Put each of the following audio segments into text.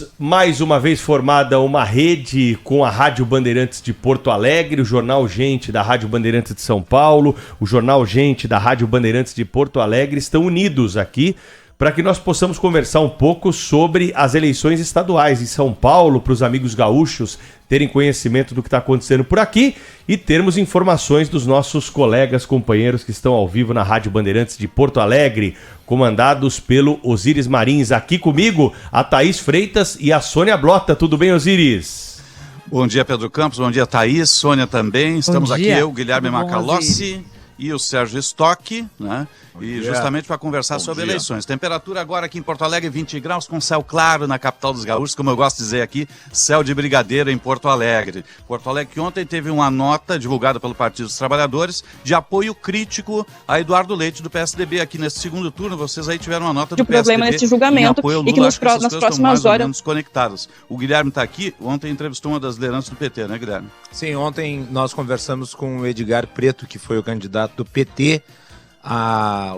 Temos mais uma vez formada uma rede com a Rádio Bandeirantes de Porto Alegre, o Jornal Gente da Rádio Bandeirantes de São Paulo, o Jornal Gente da Rádio Bandeirantes de Porto Alegre estão unidos aqui para que nós possamos conversar um pouco sobre as eleições estaduais em São Paulo, para os amigos gaúchos terem conhecimento do que está acontecendo por aqui e termos informações dos nossos colegas, companheiros que estão ao vivo na Rádio Bandeirantes de Porto Alegre, comandados pelo Osíris Marins. Aqui comigo, a Thaís Freitas e a Sônia Blota. Tudo bem, Osíris? Bom dia, Pedro Campos. Bom dia, Thaís. Sônia também. Estamos aqui, eu, Guilherme Macalossi e o Sérgio Stock, né? E justamente para conversar sobre eleições. Temperatura agora aqui em Porto Alegre, 20 graus, com céu claro na capital dos gaúchos, como eu gosto de dizer aqui, céu de brigadeiro em Porto Alegre. Porto Alegre que ontem teve uma nota divulgada pelo Partido dos Trabalhadores de apoio crítico a Eduardo Leite do PSDB. Aqui nesse segundo turno, vocês aí tiveram uma nota do PSDB problema nesse julgamento Lula, e que nas próximas horas menos conectadas. O Guilherme está aqui, ontem entrevistou uma das lideranças do PT, né, Guilherme? Sim, ontem nós conversamos com o Edgar Preto, que foi o candidato do PT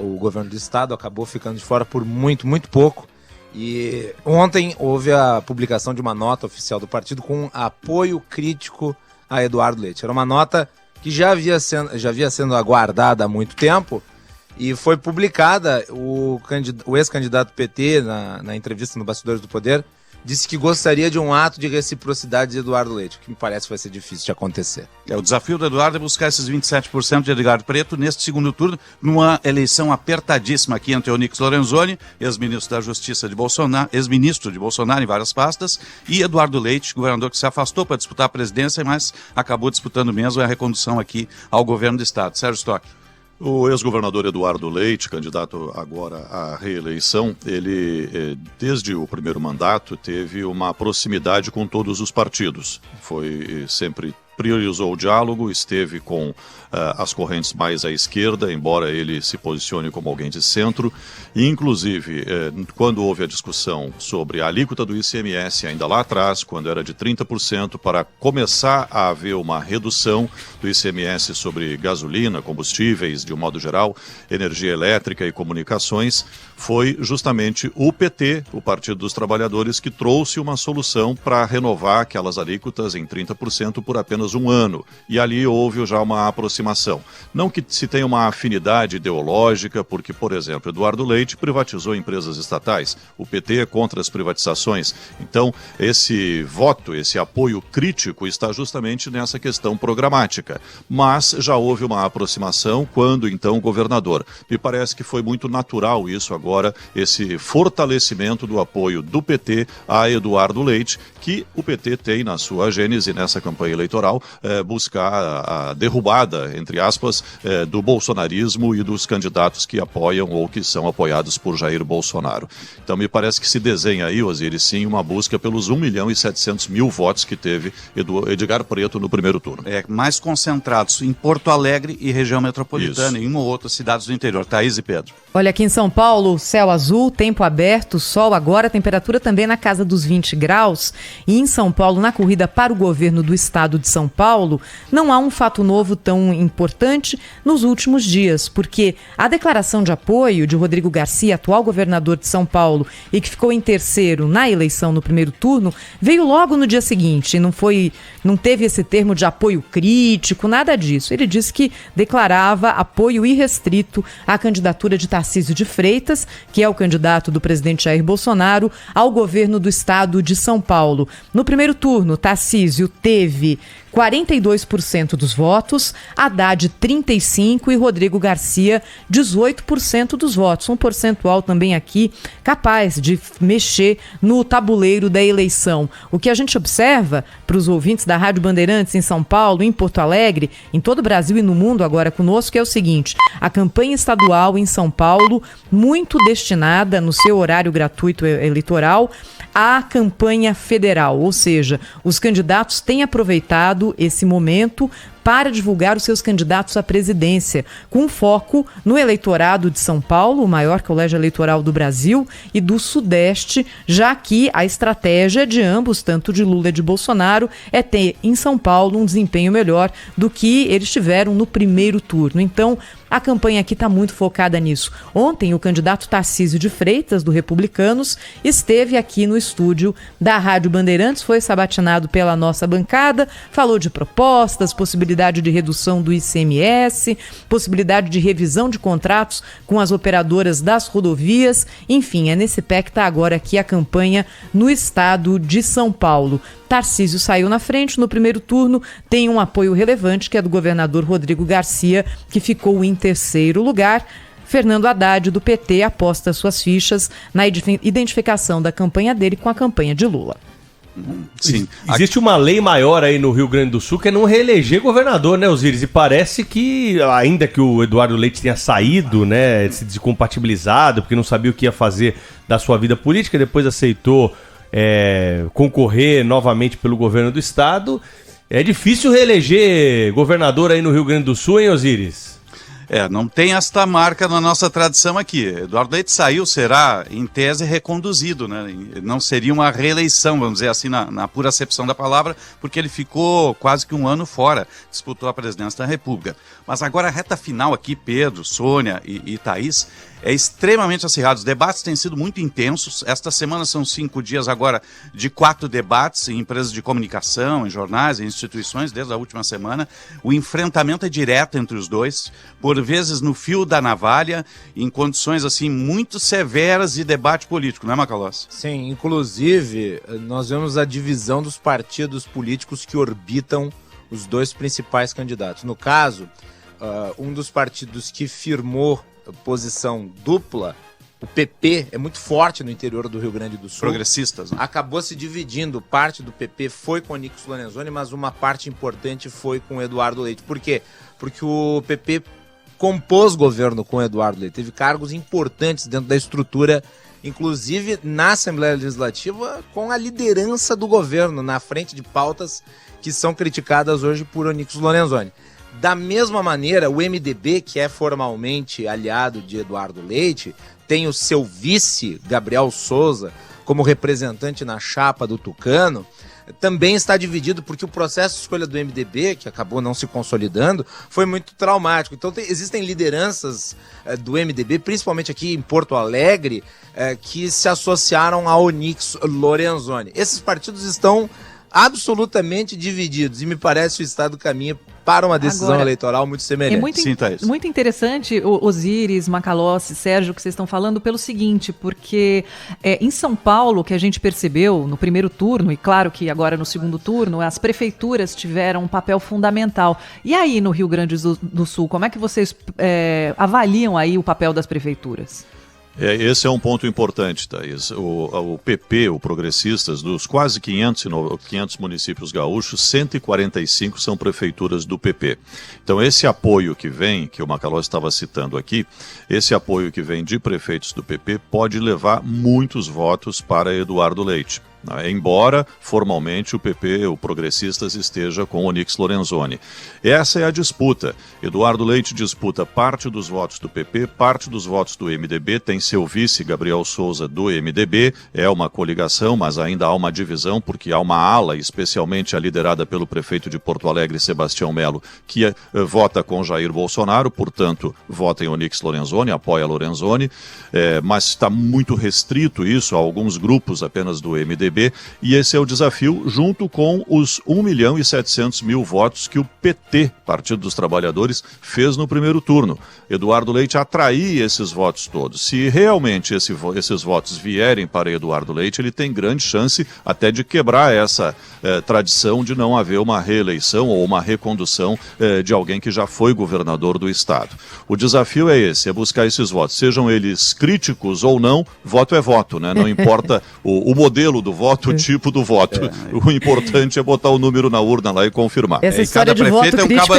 o governo do estado, acabou ficando de fora por muito pouco. E ontem houve a publicação de uma nota oficial do partido com apoio crítico a Eduardo Leite. Era uma nota que já havia sendo aguardada há muito tempo e foi publicada. O ex-candidato PT, na entrevista no Bastidores do Poder, disse que gostaria de um ato de reciprocidade de Eduardo Leite, o que me parece que vai ser difícil de acontecer. O desafio do Eduardo é buscar esses 27% de Edgar Preto neste segundo turno, numa eleição apertadíssima aqui entre Onyx Lorenzoni, ex-ministro da Justiça de Bolsonaro, ex-ministro de Bolsonaro em várias pastas, e Eduardo Leite, governador que se afastou para disputar a presidência, mas acabou disputando mesmo a recondução aqui ao governo do estado. Sérgio Stock. O ex-governador Eduardo Leite, candidato agora à reeleição, ele, desde o primeiro mandato, teve uma proximidade com todos os partidos. Sempre priorizou o diálogo, esteve com as correntes mais à esquerda, embora ele se posicione como alguém de centro. E, inclusive, quando houve a discussão sobre a alíquota do ICMS, ainda lá atrás, quando era de 30%, para começar a haver uma redução do ICMS sobre gasolina, combustíveis, de um modo geral, energia elétrica e comunicações, foi justamente o PT, o Partido dos Trabalhadores, que trouxe uma solução para renovar aquelas alíquotas em 30% por apenas um ano. E ali houve já uma aproximação. Não que se tenha uma afinidade ideológica, porque, por exemplo, Eduardo Leite privatizou empresas estatais. O PT é contra as privatizações. Então, esse voto, esse apoio crítico está justamente nessa questão programática. Mas já houve uma aproximação quando, então, o governador. Me parece que foi muito natural isso agora, esse fortalecimento do apoio do PT a Eduardo Leite, que o PT tem na sua gênese, nessa campanha eleitoral, buscar a derrubada, entre aspas, do bolsonarismo e dos candidatos que apoiam ou que são apoiados por Jair Bolsonaro. Então me parece que se desenha aí, Osíris, sim, uma busca pelos 1.700.000 votos que teve Edgar Preto no primeiro turno. Mais concentrados em Porto Alegre e região metropolitana, em uma ou outra cidades do interior. Thaís e Pedro. Olha, aqui em São Paulo, céu azul, tempo aberto, sol agora, temperatura também na casa dos 20 graus. E em São Paulo, na corrida para o governo do estado de São Paulo, não há um fato novo tão importante nos últimos dias, porque a declaração de apoio de Rodrigo Garcia, atual governador de São Paulo, e que ficou em terceiro na eleição no primeiro turno, veio logo no dia seguinte. Não teve esse termo de apoio crítico, nada disso. Ele disse que declarava apoio irrestrito à candidatura de Tarcísio de Freitas, que é o candidato do presidente Jair Bolsonaro, ao governo do estado de São Paulo. No primeiro turno, Tarcísio teve 42% dos votos, Haddad 35% e Rodrigo Garcia 18% dos votos. Um percentual também aqui capaz de mexer no tabuleiro da eleição. O que a gente observa para os ouvintes da Rádio Bandeirantes em São Paulo, em Porto Alegre, em todo o Brasil e no mundo agora conosco, é o seguinte: a campanha estadual em São Paulo, muito destinada no seu horário gratuito eleitoral à campanha federal, ou seja, os candidatos têm aproveitado esse momento para divulgar os seus candidatos à presidência, com foco no eleitorado de São Paulo, o maior colégio eleitoral do Brasil, e do Sudeste, já que a estratégia de ambos, tanto de Lula e de Bolsonaro, é ter em São Paulo um desempenho melhor do que eles tiveram no primeiro turno. Então, a campanha aqui está muito focada nisso. Ontem, o candidato Tarcísio de Freitas, do Republicanos, esteve aqui no estúdio da Rádio Bandeirantes, foi sabatinado pela nossa bancada, falou de propostas, possibilidade de redução do ICMS, possibilidade de revisão de contratos com as operadoras das rodovias. Enfim, é nesse pé que está agora aqui a campanha no estado de São Paulo. Tarcísio saiu na frente no primeiro turno, tem um apoio relevante que é do governador Rodrigo Garcia, que ficou em terceiro lugar. Fernando Haddad, do PT, aposta suas fichas na identificação da campanha dele com a campanha de Lula. Sim. Existe uma lei maior aí no Rio Grande do Sul que é não reeleger governador, né, Osíris? E parece que, ainda que o Eduardo Leite tenha saído, né, se descompatibilizado, porque não sabia o que ia fazer da sua vida política, depois aceitou concorrer novamente pelo governo do estado. É difícil reeleger governador aí no Rio Grande do Sul, hein, Osíris? Não tem esta marca na nossa tradição aqui. Eduardo Leite saiu, será, em tese, reconduzido, né? Não seria uma reeleição, vamos dizer assim, na pura acepção da palavra, porque ele ficou quase que um ano fora, disputou a presidência da República. Mas agora a reta final aqui, Pedro, Sônia e Thaís, é extremamente acirrado. Os debates têm sido muito intensos. Esta semana são 5 dias agora de 4 debates em empresas de comunicação, em jornais, em instituições, desde a última semana. O enfrentamento é direto entre os dois, por vezes no fio da navalha, em condições assim muito severas de debate político, não é, Macalossi? Sim, inclusive nós vemos a divisão dos partidos políticos que orbitam os dois principais candidatos. No caso, um dos partidos que firmou posição dupla, o PP, é muito forte no interior do Rio Grande do Sul. Progressistas, né? Acabou se dividindo. Parte do PP foi com o Onyx Lorenzoni, mas uma parte importante foi com o Eduardo Leite. Por quê? Porque o PP compôs governo com o Eduardo Leite. Teve cargos importantes dentro da estrutura, inclusive na Assembleia Legislativa, com a liderança do governo, na frente de pautas que são criticadas hoje por Onyx Lorenzoni. Da mesma maneira, o MDB, que é formalmente aliado de Eduardo Leite, tem o seu vice, Gabriel Souza, como representante na chapa do Tucano, também está dividido porque o processo de escolha do MDB, que acabou não se consolidando, foi muito traumático. Então existem lideranças do MDB, principalmente aqui em Porto Alegre, que se associaram a Onyx Lorenzoni. Esses partidos estão absolutamente divididos e me parece que o Estado caminha para uma decisão eleitoral muito semelhante. É muito interessante, Osíris, Macalossi, Sérgio, que vocês estão falando pelo seguinte, porque em São Paulo, que a gente percebeu no primeiro turno, e claro que agora no segundo turno, as prefeituras tiveram um papel fundamental. E aí no Rio Grande do Sul, como é que vocês avaliam aí o papel das prefeituras? Esse é um ponto importante, Thaís. O PP, o Progressistas, dos quase 500 municípios gaúchos, 145 são prefeituras do PP. Então esse apoio que vem, que o Macalossi estava citando aqui, esse apoio que vem de prefeitos do PP pode levar muitos votos para Eduardo Leite. Embora formalmente o PP, o Progressistas, esteja com Onyx Lorenzoni. Essa é a disputa. Eduardo Leite disputa parte dos votos do PP, parte dos votos do MDB, tem seu vice Gabriel Souza do MDB, é uma coligação, mas ainda há uma divisão, porque há uma ala, especialmente a liderada pelo prefeito de Porto Alegre, Sebastião Melo, que vota com Jair Bolsonaro, portanto, vota em Onyx Lorenzoni, apoia Lorenzoni, mas está muito restrito isso a alguns grupos apenas do MDB, e esse é o desafio, junto com os 1.700.000 votos que o PT, Partido dos Trabalhadores, fez no primeiro turno. Eduardo Leite atrair esses votos todos. Se realmente esses votos vierem para Eduardo Leite, ele tem grande chance até de quebrar essa tradição de não haver uma reeleição ou uma recondução de alguém que já foi governador do estado. O desafio é esse, é buscar esses votos, sejam eles críticos ou não, voto é voto, né? Não importa o modelo do voto, o tipo do voto. O importante é botar o número na urna lá e confirmar. Essa história de voto crítico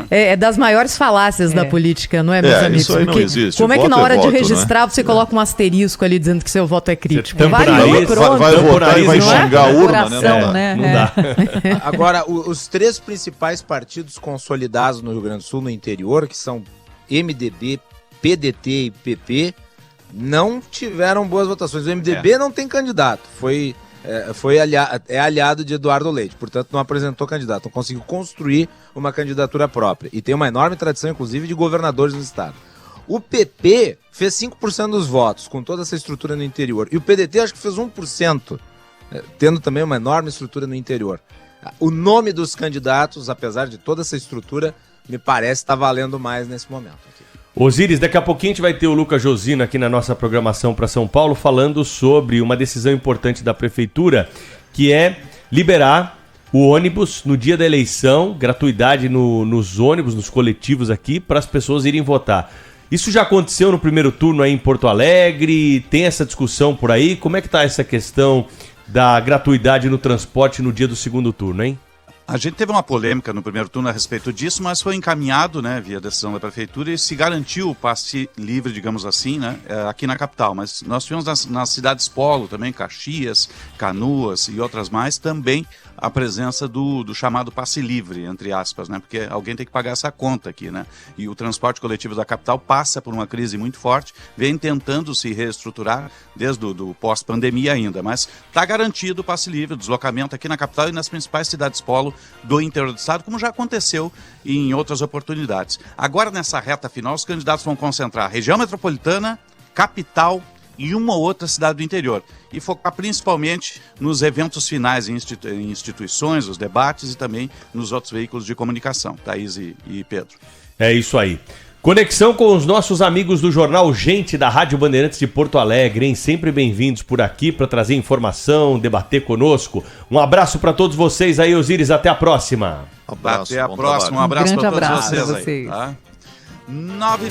é das maiores falácias da política, não é, meus amigos? Isso aí não existe. Como é que na hora de registrar bravo, você coloca um asterisco ali dizendo que seu voto é crítico. Tampa Vai, o nariz, pronto. vai votar e vai não é? xingar a urna, Coração, né? Não dá. Agora, os três principais partidos consolidados no Rio Grande do Sul, no interior, que são MDB, PDT e PP, não tiveram boas votações. O MDB não tem candidato, é aliado de Eduardo Leite, portanto não apresentou candidato, não conseguiu construir uma candidatura própria. E tem uma enorme tradição, inclusive, de governadores no estado. O PP fez 5% dos votos, com toda essa estrutura no interior. E o PDT acho que fez 1%, tendo também uma enorme estrutura no interior. O nome dos candidatos, apesar de toda essa estrutura, me parece estar valendo mais nesse momento aqui. Osíris, daqui a pouquinho a gente vai ter o Lucas Josino aqui na nossa programação para São Paulo falando sobre uma decisão importante da prefeitura, que é liberar o ônibus no dia da eleição, gratuidade nos ônibus, nos coletivos aqui, para as pessoas irem votar. Isso já aconteceu no primeiro turno aí em Porto Alegre? Tem essa discussão por aí? Como é que está essa questão da gratuidade no transporte no dia do segundo turno, hein? A gente teve uma polêmica no primeiro turno a respeito disso, mas foi encaminhado, né, via decisão da prefeitura, e se garantiu o passe livre, digamos assim, né, aqui na capital. Mas nós tivemos nas cidades polo também, Caxias, Canoas e outras mais, também a presença do chamado passe livre, entre aspas, né, porque alguém tem que pagar essa conta aqui, né, e o transporte coletivo da capital passa por uma crise muito forte, vem tentando se reestruturar desde o pós-pandemia ainda, mas está garantido o passe livre, o deslocamento aqui na capital e nas principais cidades polo do interior do estado, como já aconteceu em outras oportunidades. Agora, nessa reta final, os candidatos vão concentrar a região metropolitana, capital e uma ou outra cidade do interior, e focar principalmente nos eventos finais em instituições, os debates e também nos outros veículos de comunicação. Thaís e Pedro. É isso aí. Conexão com os nossos amigos do Jornal Gente da Rádio Bandeirantes de Porto Alegre, hein? Sempre bem-vindos por aqui para trazer informação, debater conosco. Um abraço para todos vocês aí, Osíris. Até a próxima. Abraço, até a próxima. Um abraço para todos vocês aí. Vocês. Tá? 9